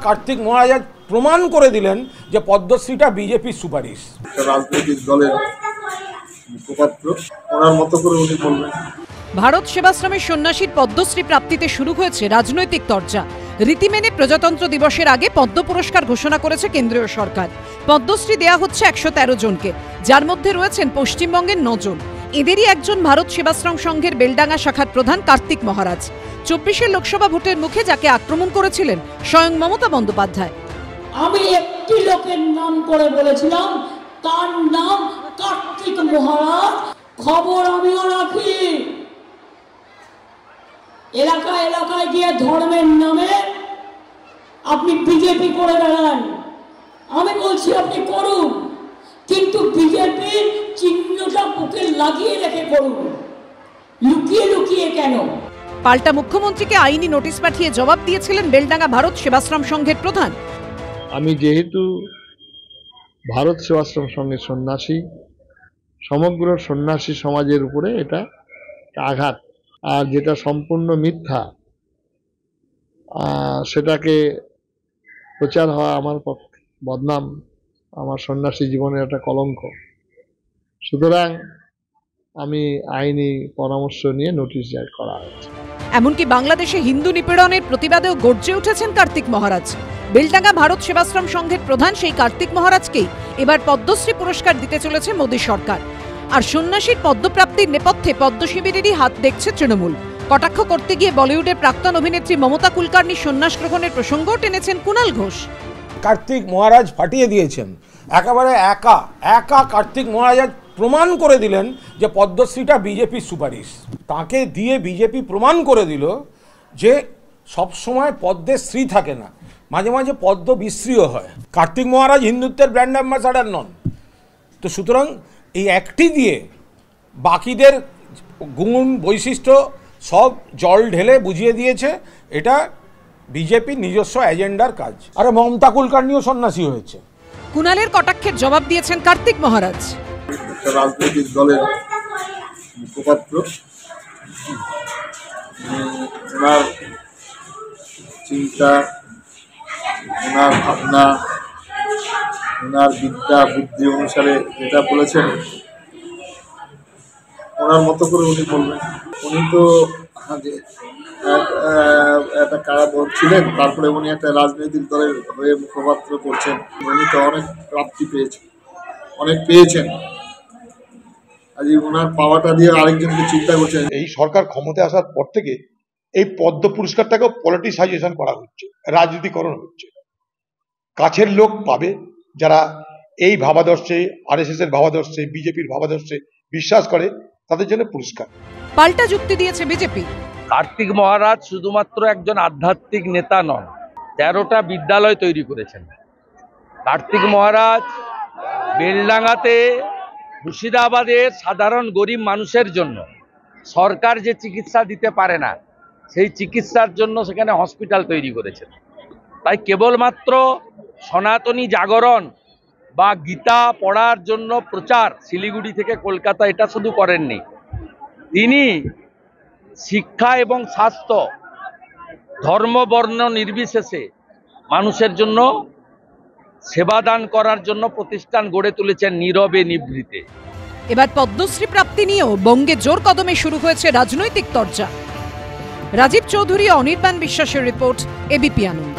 কার্তিক মহারাজ প্রমাণ করে দিলেন যে পদ্মশ্রীটা বিজেপির সুপারিশ। রাজনৈতিক দলের মুখপাত্র ওনার মতো করে উনি বলবেন। ভারত সেবাশ্রমের সন্ন্যাসীর পদ্মশ্রী প্রাপ্তিতে শুরু হয়েছে রাজনৈতিক চর্চা। রীতি মেনে প্রজাতন্ত্র দিবসের আগে পদ্ম পুরস্কার ঘোষণা করেছে কেন্দ্রীয় সরকার। পদ্মশ্রী দেয়া হচ্ছে 113 জনকে, যার মধ্যে রয়েছেন পশ্চিমবঙ্গের 9 জন। এদেরই একজন ভারত সেবাশ্রম সংঘের বেলডাঙ্গা শাখার প্রধান কার্তিক মহারাজ। 24 লোকসভা ভোটের মুখে যাকে আক্রমণ করেছিলেন স্বয়ং মমতা বন্দ্যোপাধ্যায়। আমি একটি লোকের নাম করে বলেছিলাম, তার নাম কার্তিক মহারাজ। খবর আমিও রাখি। এলাকায় এলাকায় গিয়ে ধর্মের নামে আপনি বিজেপি করে বেড়ান। আমি বলছি আপনি করুন, কিন্তু বিজেপির চিহ্নটা বুকে লাগিয়ে রেখে করুন, লুকিয়ে লুকিয়ে কেন? পাল্টা মুখ্যমন্ত্রীকে আইনি নোটিশ পাঠিয়ে জবাব দিয়েছিলেন বেলডাঙ্গা ভারত সেবাশ্রম সংঘের প্রধান। আমি যেহেতু ভারত সেবাশ্রম সংঘের সন্ন্যাসী, সমগ্র সন্ন্যাসী সমাজের উপরে এটা আঘাত, আর যেটা সম্পূর্ণ মিথ্যা সেটাকে প্রচার হওয়া আমার পক্ষে বদনাম, আমার সন্ন্যাসী জীবনের একটা কলঙ্ক। সুতরাং আমি আইনি পরামর্শ নিয়ে নোটিশ জারি করা হয়েছে। এমনকি বাংলাদেশে হিন্দু নিপীড়নের প্রতিবাদেও গর্জে উঠেছেন কার্তিক মহারাজ। বেলডাঙ্গা ভারত সেবাশ্রম সংঘের প্রধান সেই কার্তিক মহারাজকেই এবার পদ্মশ্রী পুরস্কার দিতে চলেছে মোদী সরকার। আর সন্ন্যাসীর পদ্মপ্রাপ্তির নেপথ্যে পদ্ম শিবিরেরই হাত দেখছে তৃণমূল। কটাক্ষ করতে গিয়ে বলিউডের প্রাক্তন অভিনেত্রী মমতা কুলকার্নি সন্ন্যাস গ্রহণের প্রসঙ্গও টেনেছেন কুণাল ঘোষ। কার্তিক মহারাজ ফাটিয়ে দিয়েছেন, একেবারে একা কার্তিক মহারাজ প্রমাণ করে দিলেন যে পদ্মশ্রীটা বিজেপির সুপারিশ। তাকে দিয়ে বিজেপি প্রমাণ করে দিল যে সবসময় পদ্মের শ্রী থাকে না, মাঝে মাঝে পদ্ম বিশ্রীও হয়। কার্তিক মহারাজ হিন্দুত্বের ব্র্যান্ড অ্যাম্বাসাডার নন, তো সুতরাং এই একটি দিয়ে বাকিদের গুণ বৈশিষ্ট্য সব জল ঢেলে বুঝিয়ে দিয়েছে এটা বিজেপির নিজস্ব এজেন্ডার কাজ। আরে মমতা কুলকার্নিও সন্ন্যাসী হয়েছে। কুণালের কটাক্ষের জবাব দিয়েছেন কার্তিক মহারাজ। রাজনৈতিক দলের মুখপাত্র, ওনার চিন্তা, ওনার ভাবনা, ওনার বিদ্যা বুদ্ধি অনুসারে যেটা বলেছেন ওনার মতো করে উনি বলবেন। উনি তো একটা কারাবরণ ছিলেন, তারপরে উনি একটা রাজনৈতিক দলের হয়ে মুখপাত্র করছেন। উনি তো অনেক প্রাপ্তি পেয়েছেন, অনেক পেয়েছেন। আজ ওনার পাওয়াটা দিয়ে আরেকজনকে চিন্তা করছেন। এই সরকার ক্ষমতায় আসার পর থেকে এই পদ্ম পুরস্কারটাকেও পলিটিসাইজেশন করা হচ্ছে, রাজনীতিকরণ হচ্ছে। কাছের লোক পাবে যারা এই ভাবাদর্শে, আরএসএস এর ভাবাদর্শে, বিজেপির ভাবাদর্শে বিশ্বাস করে, তাদের জন্য পুরস্কার। পাল্টা যুক্তি দিয়েছে বিজেপি। কার্তিক মহারাজ শুধুমাত্র একজন আধ্যাত্মিক নেতা নন, 13টা বিদ্যালয় তৈরি করেছেন। কার্তিক মহারাজ বেলডাঙ্গাতে মুর্শিদাবাদের সাধারণ গরিব মানুষের জন্য সরকার যে চিকিৎসা দিতে পারে না, সেই চিকিৎসার জন্য সেখানে হসপিটাল তৈরি করেছেন। তাই কেবলমাত্র সনাতনী জাগরণ বা গীতা পড়ার জন্য প্রচার শিলিগুড়ি থেকে কলকাতা এটা শুধু করেননি, তিনি শিক্ষা এবং স্বাস্থ্য ধর্ম বর্ণ নির্বিশেষে মানুষের জন্য সেবাদান করার জন্য প্রতিষ্ঠান গড়ে তুলেছেন নীরবে নিভৃতে। এবার পদ্মশ্রী প্রাপ্তি নিয়েও বঙ্গে জোর কদমে শুরু হয়েছে রাজনৈতিক চর্চা। রাজীব চৌধুরী, অনির্বাণ বিশ্বাসের রিপোর্ট, এবিপি আনন্দ।